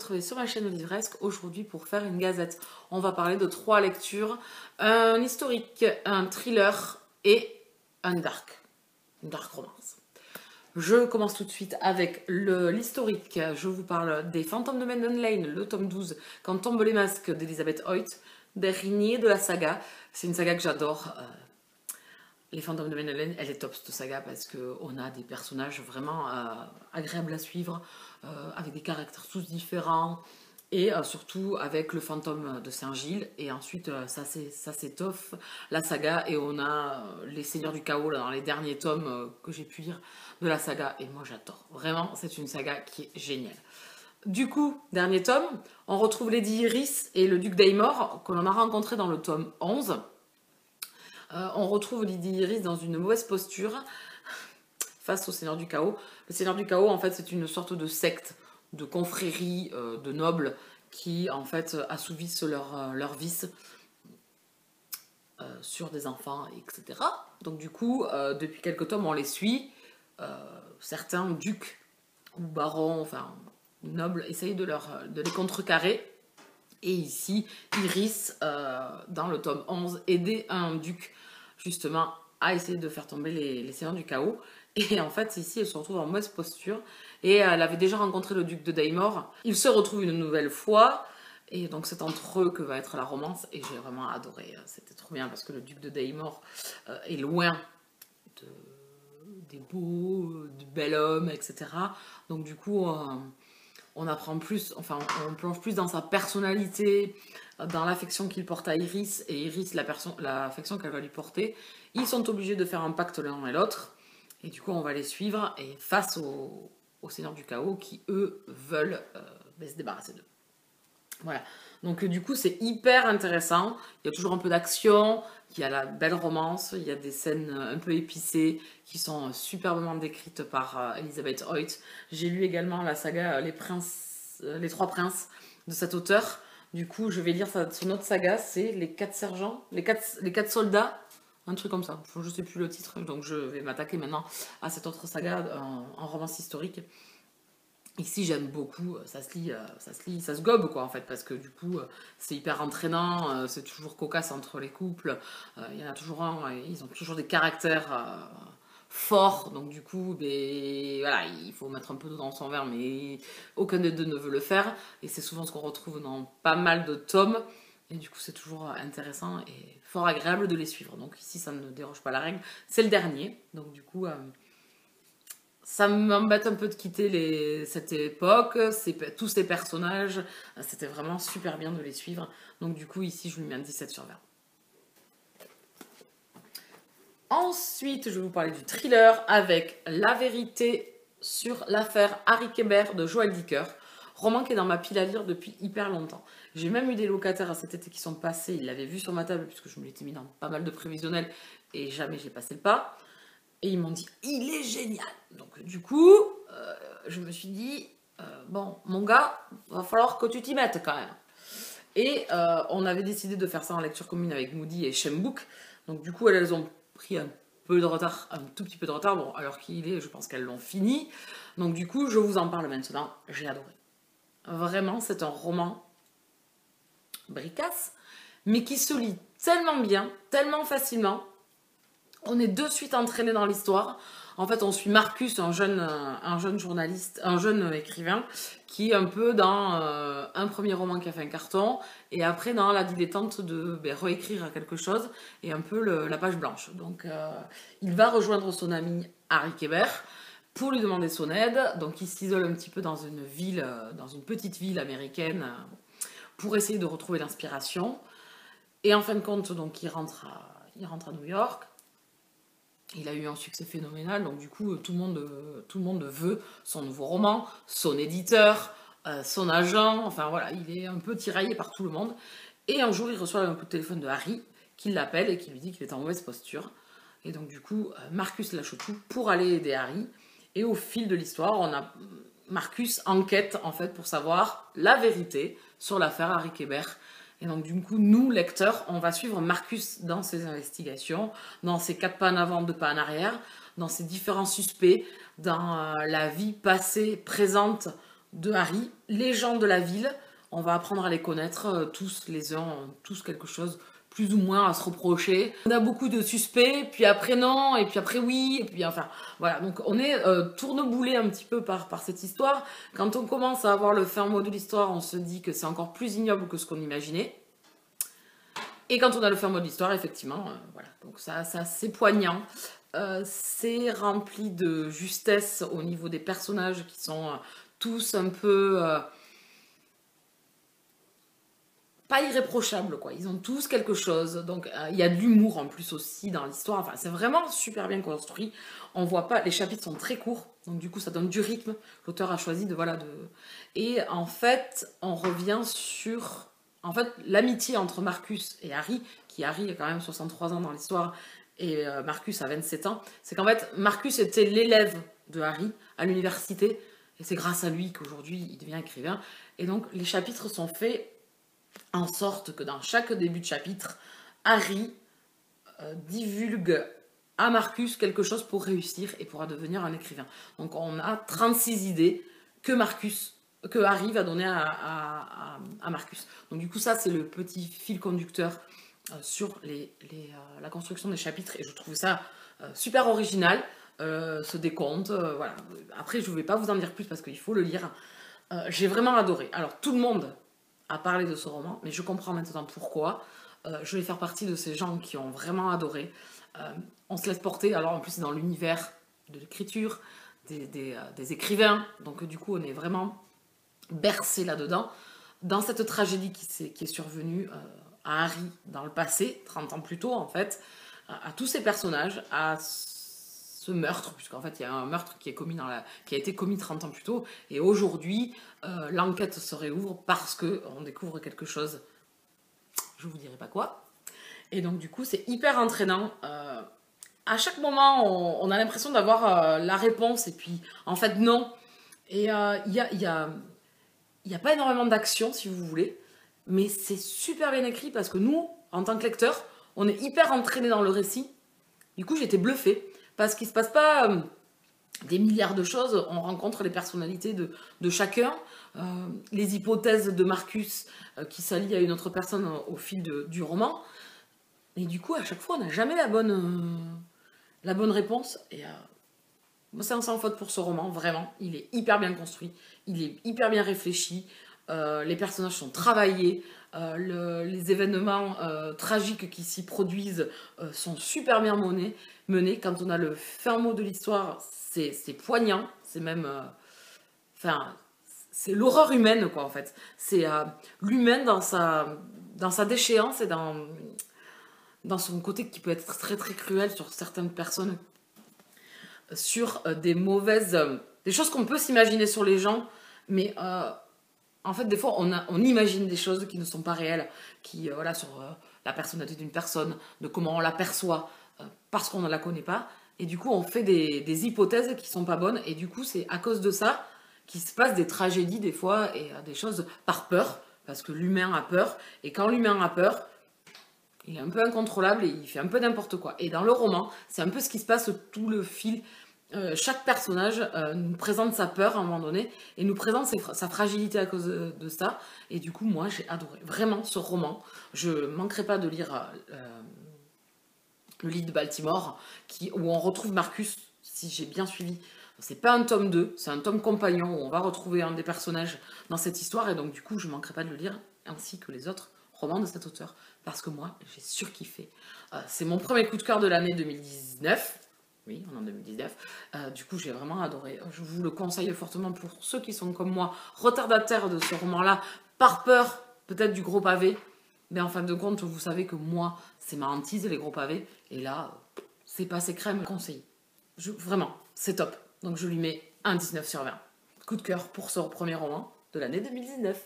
retrouver sur ma chaîne Livresque aujourd'hui pour faire une gazette. On va parler de 3 lectures, un historique, un thriller et une dark romance. Je commence tout de suite avec l'historique. Je vous parle des Fantômes de Maiden Lane, le tome 12, Quand tombent les masques d'Elizabeth Hoyt, dernier de la saga. C'est une saga que j'adore. Les Fantômes de Maiden Lane, elle est top cette saga parce qu'on a des personnages vraiment agréables à suivre, avec des caractères tous différents, et surtout avec le fantôme de Saint-Gilles. Et ensuite, ça s'étoffe la saga, et on a les Seigneurs du Chaos là, dans les derniers tomes que j'ai pu lire de la saga. Et moi j'adore, vraiment, c'est une saga qui est géniale. Du coup, dernier tome, on retrouve Lady Iris et le duc d'Aymor, que l'on a rencontré dans le tome 11. On retrouve Lady Iris dans une mauvaise posture face au Seigneur du Chaos. Le Seigneur du Chaos, en fait, c'est une sorte de secte, de confrérie de nobles qui, en fait, assouvissent leur vice sur des enfants, etc. Donc, du coup, depuis quelques tomes, on les suit. Certains ducs ou barons, enfin, nobles, essayent de les contrecarrer. Et ici, Iris, dans le tome 11, aidait un duc, justement, à essayer de faire tomber les Seigneurs du Chaos. Et en fait, ici, elle se retrouve en mauvaise posture. Et elle avait déjà rencontré le duc de Daymor. Ils se retrouvent une nouvelle fois. Et donc, c'est entre eux que va être la romance. Et j'ai vraiment adoré. C'était trop bien parce que le duc de Daymor est loin des beaux, du bel homme, etc. Donc, du coup... on apprend plus, enfin on plonge plus dans sa personnalité, dans l'affection qu'il porte à Iris, et Iris l'affection qu'elle va lui porter. Ils sont obligés de faire un pacte l'un et l'autre, et du coup on va les suivre, et face aux Seigneurs du Chaos qui eux veulent se débarrasser d'eux. Voilà, donc du coup c'est hyper intéressant, il y a toujours un peu d'action, il y a la belle romance, il y a des scènes un peu épicées qui sont superbement décrites par Elizabeth Hoyt. J'ai lu également la saga Les Trois Princes de cet auteur, du coup je vais lire son autre saga, c'est Les Quatre Sergents, les quatre Soldats, un truc comme ça, je sais plus le titre, donc je vais m'attaquer maintenant à cette autre saga en romance historique. Ici j'aime beaucoup, ça se gobe quoi en fait, parce que du coup c'est hyper entraînant, c'est toujours cocasse entre les couples, il y en a toujours un, ils ont toujours des caractères forts, donc du coup voilà, il faut mettre un peu d'eau dans son verre, mais aucun des deux ne veut le faire, et c'est souvent ce qu'on retrouve dans pas mal de tomes, et du coup c'est toujours intéressant et fort agréable de les suivre. Donc ici ça ne déroge pas la règle, c'est le dernier, donc du coup... ça m'embête un peu de quitter cette époque, tous ces personnages, c'était vraiment super bien de les suivre. Donc du coup, ici, je lui mets un 17/20. Ensuite, je vais vous parler du thriller avec La vérité sur l'affaire Harry Kéber de Joël Dicker. Roman qui est dans ma pile à lire depuis hyper longtemps. J'ai même eu des locataires à cet été qui sont passés, ils l'avaient vu sur ma table puisque je me l'étais mis dans pas mal de prévisionnels et jamais j'ai passé le pas. Et ils m'ont dit, il est génial. Donc du coup, je me suis dit, bon, mon gars, va falloir que tu t'y mettes quand même. Et on avait décidé de faire ça en lecture commune avec Moody et Shembook. Donc du coup, elles ont pris un peu de retard, un tout petit peu de retard. Bon, alors qu'il est, je pense qu'elles l'ont fini. Donc du coup, je vous en parle maintenant. J'ai adoré. Vraiment, c'est un roman bricasse, mais qui se lit tellement bien, tellement facilement. On est de suite entraîné dans l'histoire. En fait, on suit Marcus, un jeune journaliste, un jeune écrivain, qui est un peu dans un premier roman qui a fait un carton, et après dans la dilettante de réécrire quelque chose, et un peu la page blanche. Donc, il va rejoindre son ami Harry Kéber pour lui demander son aide. Donc, il s'isole un petit peu dans une ville, dans une petite ville américaine, pour essayer de retrouver l'inspiration. Et en fin de compte, donc, il rentre à New York. Il a eu un succès phénoménal, donc du coup, tout le monde veut son nouveau roman, son éditeur, son agent, enfin voilà, il est un peu tiraillé par tout le monde. Et un jour, il reçoit un coup de téléphone de Harry, qui l'appelle et qui lui dit qu'il est en mauvaise posture. Et donc du coup, Marcus lâche tout pour aller aider Harry. Et au fil de l'histoire, on a Marcus enquête en fait pour savoir la vérité sur l'affaire Harry Kéber. Et donc du coup, nous, lecteurs, on va suivre Marcus dans ses investigations, dans ses 4 pas en avant, 2 pas en arrière, dans ses différents suspects, dans la vie passée, présente de Harry, les gens de la ville, on va apprendre à les connaître, tous les uns, tous quelque chose plus ou moins à se reprocher. On a beaucoup de suspects, puis après non, et puis après oui, et puis enfin, voilà. Donc on est tourneboulé un petit peu par cette histoire. Quand on commence à avoir le fin mot de l'histoire, on se dit que c'est encore plus ignoble que ce qu'on imaginait. Et quand on a le fin mot de l'histoire, effectivement, voilà. Donc ça c'est poignant. C'est rempli de justesse au niveau des personnages qui sont tous un peu... pas irréprochables, quoi. Ils ont tous quelque chose. Donc, il y a de l'humour en plus aussi dans l'histoire. Enfin, c'est vraiment super bien construit. On voit pas... Les chapitres sont très courts. Donc, du coup, ça donne du rythme. L'auteur a choisi de... Voilà, de... Et en fait, on revient sur... En fait, l'amitié entre Marcus et Harry, qui Harry a quand même 63 ans dans l'histoire, et Marcus a 27 ans, c'est qu'en fait, Marcus était l'élève de Harry à l'université, et c'est grâce à lui qu'aujourd'hui, il devient écrivain. Et donc, les chapitres sont faits en sorte que dans chaque début de chapitre, Harry divulgue à Marcus quelque chose pour réussir et pourra devenir un écrivain. Donc on a 36 idées que Harry va donner à Marcus. Donc du coup ça c'est le petit fil conducteur sur la construction des chapitres et je trouve ça super original, ce décompte, voilà. Après je ne vais pas vous en dire plus parce qu'il faut le lire. J'ai vraiment adoré. Alors tout le monde a parlé de ce roman, mais je comprends maintenant pourquoi. Je vais faire partie de ces gens qui ont vraiment adoré. On se laisse porter, alors en plus c'est dans l'univers de l'écriture, des écrivains, donc du coup on est vraiment bercé là-dedans. Dans cette tragédie qui est survenue à Harry dans le passé, 30 ans plus tôt en fait, à tous ces personnages, à ce meurtre, puisqu'en fait il y a un meurtre qui a été commis 30 ans plus tôt, et aujourd'hui l'enquête se réouvre parce qu'on découvre quelque chose, je vous dirai pas quoi, et donc du coup c'est hyper entraînant. À chaque moment on a l'impression d'avoir la réponse, et puis en fait non, et il y a pas énormément d'action si vous voulez, mais c'est super bien écrit parce que nous, en tant que lecteurs, on est hyper entraînés dans le récit. Du coup, j'étais bluffée parce qu'il se passe pas des milliards de choses. On rencontre les personnalités de chacun, les hypothèses de Marcus qui s'allient à une autre personne au fil du roman. Et du coup, à chaque fois, on n'a jamais la bonne réponse. Et moi, c'est un sans faute pour ce roman, vraiment. Il est hyper bien construit, il est hyper bien réfléchi. Les personnages sont travaillés, les événements tragiques qui s'y produisent sont super bien menés. Quand on a le fin mot de l'histoire, c'est poignant, c'est même... Enfin, c'est l'horreur humaine, quoi, en fait. C'est l'humain dans sa déchéance et dans son côté qui peut être très très cruel sur certaines personnes, sur des choses qu'on peut s'imaginer sur les gens, mais en fait, des fois, on imagine des choses qui ne sont pas réelles, voilà, sur la personnalité d'une personne, de comment on l'aperçoit, parce qu'on ne la connaît pas. Et du coup, on fait des hypothèses qui sont pas bonnes. Et du coup, c'est à cause de ça qu'il se passe des tragédies des fois et des choses par peur, parce que l'humain a peur. Et quand l'humain a peur, il est un peu incontrôlable et il fait un peu n'importe quoi. Et dans le roman, c'est un peu ce qui se passe tout le fil. Chaque personnage nous présente sa peur à un moment donné et nous présente sa fragilité à cause de ça. Et du coup, moi, j'ai adoré vraiment ce roman. Je ne manquerai pas de lire le livre de Baltimore où on retrouve Marcus, si j'ai bien suivi. C'est pas un tome 2, c'est un tome compagnon où on va retrouver un des personnages dans cette histoire. Et donc, du coup, je ne manquerai pas de le lire, ainsi que les autres romans de cet auteur. Parce que moi, j'ai surkiffé. C'est mon premier coup de cœur de l'année 2019. Oui, on est en 2019. Du coup, j'ai vraiment adoré. Je vous le conseille fortement pour ceux qui sont comme moi, retardataires de ce roman-là, par peur peut-être du gros pavé. Mais en fin de compte, vous savez que moi, c'est ma hantise, les gros pavés. Et là, c'est passé crème, conseil. Vraiment, c'est top. Donc je lui mets un 19 sur 20. Coup de cœur pour ce premier roman de l'année 2019.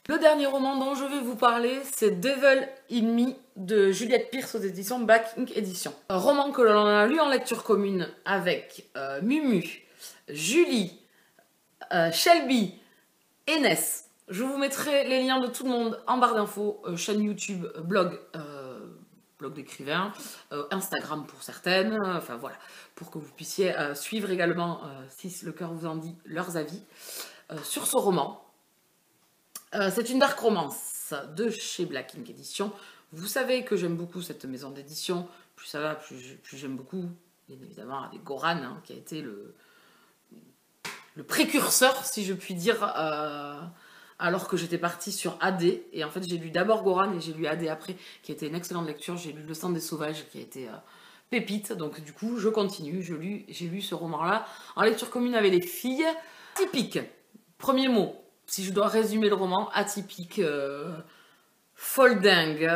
Le dernier roman dont je vais vous parler, c'est Devil in Me de Juliette Pierce aux éditions Back Inc. Édition. Un roman que l'on a lu en lecture commune avec Mumu, Julie, Shelby et Ness. Je vous mettrai les liens de tout le monde en barre d'infos, chaîne YouTube, blog d'écrivain, Instagram pour certaines, enfin voilà, pour que vous puissiez suivre également, si le cœur vous en dit, leurs avis. sur ce roman. C'est une dark romance de chez Black Ink Edition. Vous savez que j'aime beaucoup cette maison d'édition. Plus ça va, plus j'aime beaucoup. Bien évidemment, avec Goran, hein, qui a été le précurseur, si je puis dire, alors que j'étais partie sur AD. Et en fait, j'ai lu d'abord Goran et j'ai lu AD après, qui a été une excellente lecture. J'ai lu Le sang des sauvages, qui a été pépite. Donc du coup, je continue. J'ai lu ce roman-là en lecture commune avec les filles. Atypique. Premier mot. Si je dois résumer le roman, atypique, folle dingue,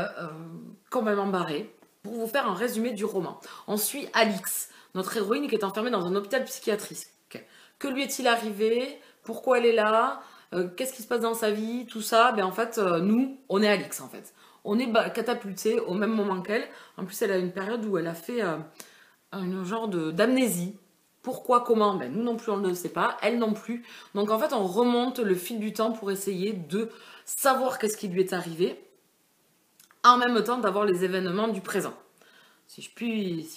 complètement barré. Pour vous faire un résumé du roman. On suit Alix, notre héroïne qui est enfermée dans un hôpital psychiatrique. Que lui est-il arrivé? Pourquoi elle est là? Qu'est-ce qui se passe dans sa vie? Tout ça, ben en fait, nous, on est Alix en fait. On est catapultés au même moment qu'elle. En plus, elle a une période où elle a fait un genre d'amnésie. Pourquoi, comment? Ben, nous non plus, on ne le sait pas. Elle non plus. Donc en fait, on remonte le fil du temps pour essayer de savoir qu'est-ce qui lui est arrivé, en même temps d'avoir les événements du présent. Si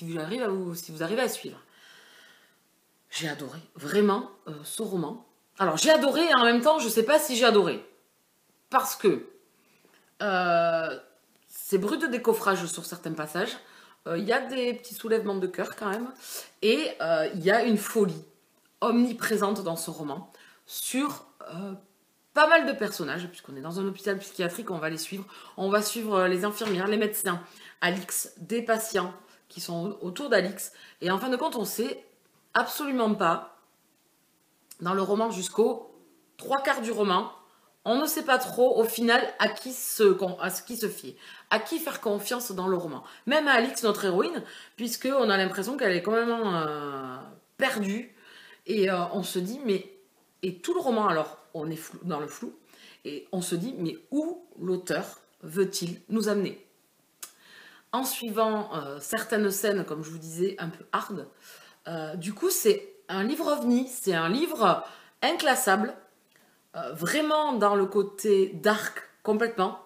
vous arrivez à suivre. J'ai adoré, vraiment, ce roman. Alors, j'ai adoré et en même temps, je ne sais pas si j'ai adoré. Parce que c'est brut de décoffrage sur certains passages. Il y a des petits soulèvements de cœur quand même. Et il y a une folie omniprésente dans ce roman sur pas mal de personnages, puisqu'on est dans un hôpital psychiatrique, on va les suivre. On va suivre les infirmières, les médecins, Alix, des patients qui sont autour d'Alix. Et en fin de compte, on sait absolument pas, dans le roman jusqu'au 3/4 du roman, on ne sait pas trop au final à qui se fier, à qui faire confiance dans le roman. Même à Alix, notre héroïne, puisqu'on a l'impression qu'elle est complètement perdue. Et on se dit, mais... Et tout le roman, alors, on est dans le flou, et on se dit, mais où l'auteur veut-il nous amener? En suivant certaines scènes, comme je vous disais, un peu hard, du coup, c'est un livre ovni, c'est un livre inclassable, vraiment dans le côté dark, complètement,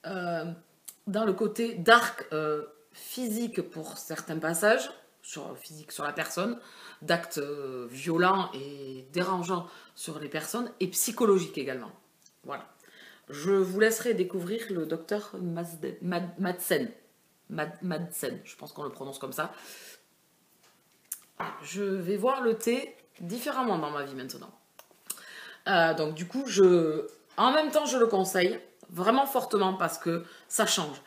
dans le côté dark physique pour certains passages, physique sur la personne, d'actes violents et dérangeants sur les personnes, et psychologique également. Voilà. Je vous laisserai découvrir le docteur Madsen. Madsen, je pense qu'on le prononce comme ça. Je vais voir le thé différemment dans ma vie maintenant. Donc du coup, en même temps, je le conseille vraiment fortement parce que ça change.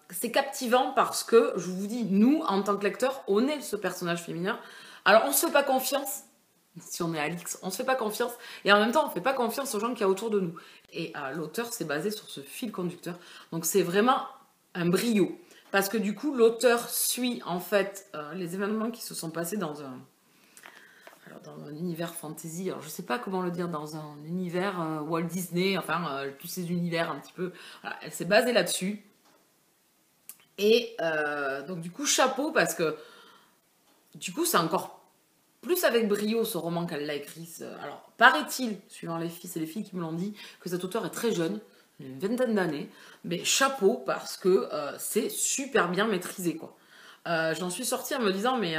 C'est captivant parce que, je vous dis, nous, en tant que lecteurs, on est ce personnage féminin. Alors, on ne se fait pas confiance. Si on est Alix, on ne se fait pas confiance. Et en même temps, on ne fait pas confiance aux gens qu'il y a autour de nous. Et l'auteur s'est basé sur ce fil conducteur. Donc, c'est vraiment un brio. Parce que du coup, l'auteur suit en fait les événements qui se sont passés dans un univers fantasy. Alors, je ne sais pas comment le dire, dans un univers Walt Disney, enfin, tous ces univers un petit peu. Voilà, elle s'est basée là-dessus. Et donc, du coup, chapeau, parce que du coup, c'est encore plus avec brio ce roman qu'elle l'a écrit. Alors, paraît-il, suivant les filles, c'est les filles qui me l'ont dit, que cet auteur est très jeune, une vingtaine d'années, mais chapeau parce que c'est super bien maîtrisé, quoi. J'en suis sortie en me disant, mais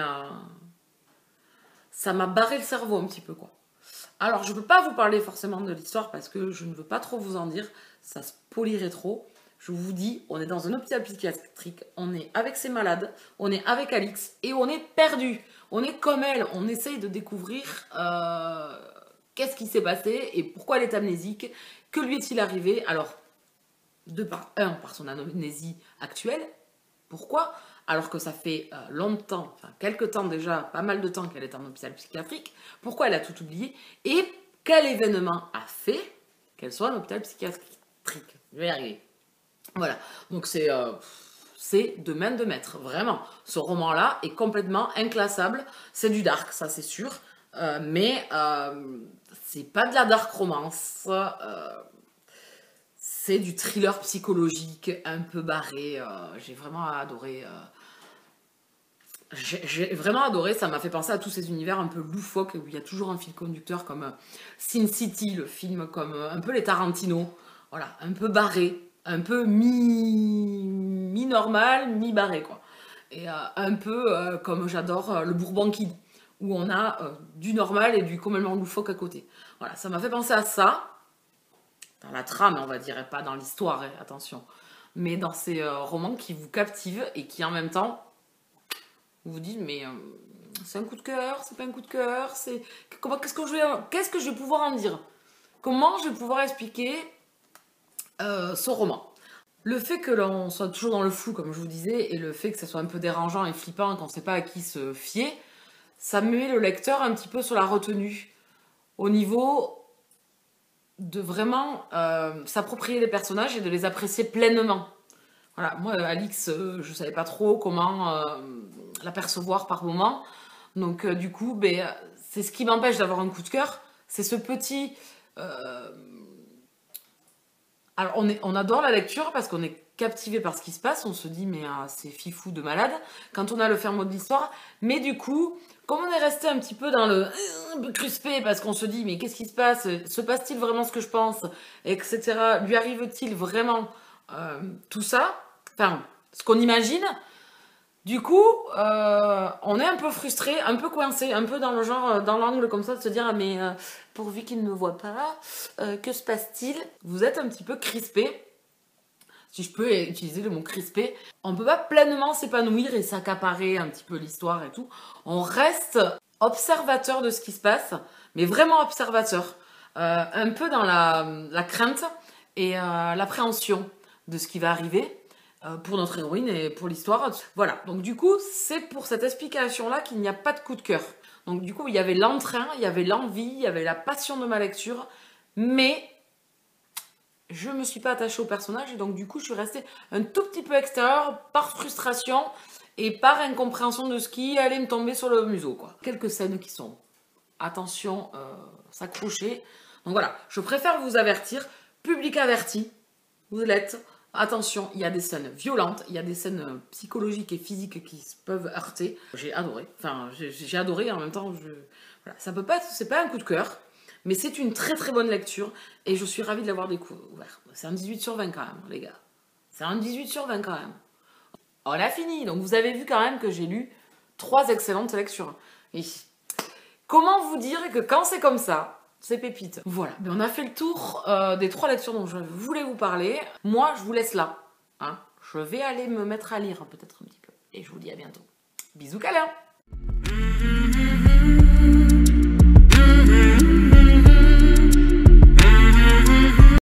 ça m'a barré le cerveau un petit peu, quoi. Alors, je ne peux pas vous parler forcément de l'histoire parce que je ne veux pas trop vous en dire, ça spoilerait trop. Je vous dis, on est dans un hôpital psychiatrique, on est avec ses malades, on est avec Alix et on est perdu. On est comme elle, on essaye de découvrir qu'est-ce qui s'est passé et pourquoi elle est amnésique, que lui est-il arrivé. Alors, par son amnésie actuelle, pourquoi? Alors que ça fait longtemps, enfin quelques temps déjà, pas mal de temps qu'elle est en hôpital psychiatrique, pourquoi elle a tout oublié et quel événement a fait qu'elle soit en hôpital psychiatrique. Je vais y arriver. Voilà, donc c'est de main de maître, vraiment. Ce roman-là est complètement inclassable. C'est du dark, ça c'est sûr, mais c'est pas de la dark romance. C'est du thriller psychologique un peu barré. J'ai vraiment adoré. J'ai vraiment adoré, ça m'a fait penser à tous ces univers un peu loufoques où il y a toujours un fil conducteur comme Sin City, le film, comme un peu les Tarantino. Voilà, un peu barré. Un peu mi-normal, mi-barré, quoi. Et un peu comme j'adore le Bourbon Kid, où on a du normal et du complètement loufoque à côté. Voilà, ça m'a fait penser à ça, dans la trame, on va dire, et pas dans l'histoire, hein, attention, mais dans ces romans qui vous captivent et qui en même temps vous vous dites, mais c'est un coup de cœur, c'est pas un coup de cœur, c'est qu'est-ce que je vais pouvoir en dire? Comment je vais pouvoir expliquer ce roman? Le fait que l'on soit toujours dans le flou, comme je vous disais, et le fait que ça soit un peu dérangeant et flippant, qu'on ne sait pas à qui se fier, ça met le lecteur un petit peu sur la retenue, au niveau de vraiment s'approprier les personnages et de les apprécier pleinement. Voilà, moi, Alix, je savais pas trop comment l'apercevoir par moment. Donc, du coup, ben, c'est ce qui m'empêche d'avoir un coup de cœur. C'est ce petit... Alors, on adore la lecture parce qu'on est captivé par ce qui se passe. On se dit, mais c'est fifou de malade quand on a le fin mot de l'histoire. Mais du coup, comme on est resté un petit peu dans le crispé parce qu'on se dit, mais qu'est-ce qui se passe? Se passe-t-il vraiment ce que je pense? Etc. Lui arrive-t-il vraiment tout ça? Enfin, ce qu'on imagine. Du coup, on est un peu frustré, un peu coincé, un peu dans le genre, dans l'angle comme ça, de se dire, ah, mais pourvu qu'il ne me voit pas, que se passe-t-il? Vous êtes un petit peu crispé, si je peux utiliser le mot crispé. On ne peut pas pleinement s'épanouir et s'accaparer un petit peu l'histoire et tout. On reste observateur de ce qui se passe, mais vraiment observateur. Un peu dans la crainte et l'appréhension de ce qui va arriver. Pour notre héroïne et pour l'histoire. Voilà, donc du coup, c'est pour cette explication-là qu'il n'y a pas de coup de cœur. Donc du coup, il y avait l'entrain, il y avait l'envie, il y avait la passion de ma lecture, mais je me suis pas attachée au personnage et donc du coup, je suis restée un tout petit peu extérieure par frustration et par incompréhension de ce qui allait me tomber sur le museau, quoi. Quelques scènes qui sont, attention, s'accrocher. Donc voilà, je préfère vous avertir, public averti, vous l'êtes. Attention, il y a des scènes violentes, il y a des scènes psychologiques et physiques qui peuvent heurter. J'ai adoré, enfin j'ai adoré et en même temps, voilà. Ça peut pas être, c'est pas un coup de cœur, mais c'est une très très bonne lecture et je suis ravie de l'avoir découvert. C'est un 18 sur 20 quand même, les gars. C'est un 18 sur 20 quand même. On a fini, donc vous avez vu quand même que j'ai lu 3 excellentes lectures. Et comment vous dire que quand c'est comme ça, c'est pépite. Voilà, mais on a fait le tour des 3 lectures dont je voulais vous parler. Moi, je vous laisse là. Hein. Je vais aller me mettre à lire peut-être un petit peu. Et je vous dis à bientôt. Bisous câlins.